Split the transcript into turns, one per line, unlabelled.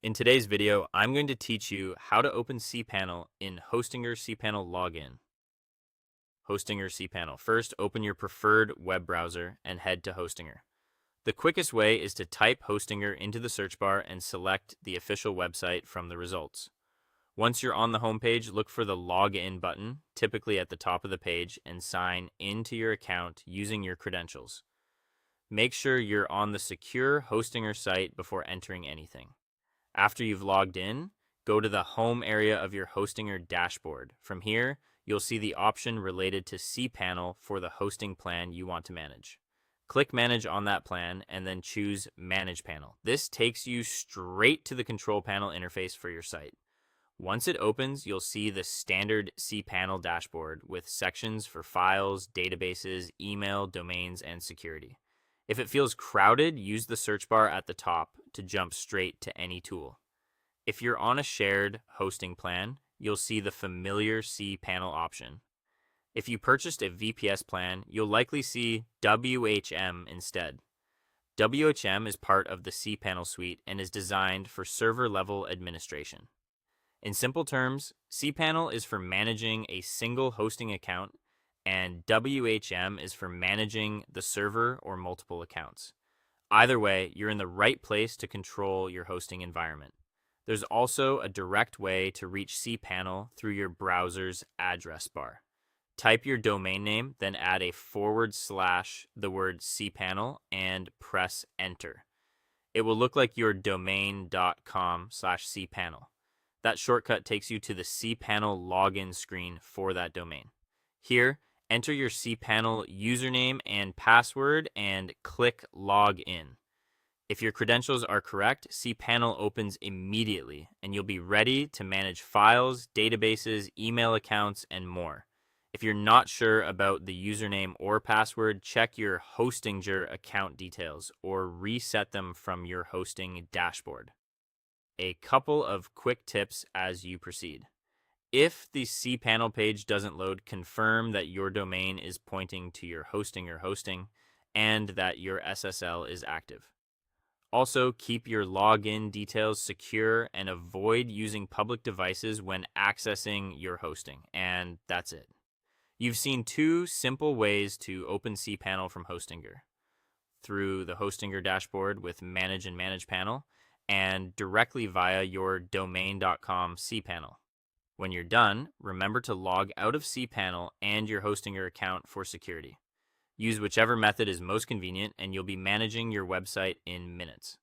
In today's video, I'm going to teach you how to open cPanel in Hostinger cPanel Login. Hostinger cPanel. First, open your preferred web browser and head to Hostinger. The quickest way is to type Hostinger into the search bar and select the official website from the results. Once you're on the homepage, look for the Login button, typically at the top of the page, and sign into your account using your credentials. Make sure you're on the secure Hostinger site before entering anything. After you've logged in, go to the home area of your Hostinger dashboard. From here, you'll see the option related to cPanel for the hosting plan you want to manage. Click Manage on that plan and then choose Manage Panel. This takes you straight to the control panel interface for your site. Once it opens, you'll see the standard cPanel dashboard with sections for files, databases, email, domains, and security. If it feels crowded, use the search bar at the top to jump straight to any tool. If you're on a shared hosting plan, you'll see the familiar cPanel option. If you purchased a VPS plan, you'll likely see WHM instead. WHM is part of the cPanel suite and is designed for server-level administration. In simple terms, cPanel is for managing a single hosting account, and WHM is for managing the server or multiple accounts. Either way, you're in the right place to control your hosting environment. There's also a direct way to reach cPanel through your browser's address bar. Type your domain name, then add a / the word cPanel and press enter. It will look like your domain.com/cpanel. That shortcut takes you to the cPanel login screen for that domain. Here, enter your cPanel username and password and click Log In. If your credentials are correct, cPanel opens immediately and you'll be ready to manage files, databases, email accounts, and more. If you're not sure about the username or password, check your Hostinger account details or reset them from your hosting dashboard. A couple of quick tips as you proceed. If the cPanel page doesn't load, confirm that your domain is pointing to your Hostinger hosting and that your SSL is active. Also, keep your login details secure and avoid using public devices when accessing your hosting. And that's it. You've seen two simple ways to open cPanel from Hostinger: through the Hostinger dashboard with Manage and Manage panel, and directly via your domain.com cPanel. When you're done, remember to log out of cPanel and your Hostinger account for security. Use whichever method is most convenient and you'll be managing your website in minutes.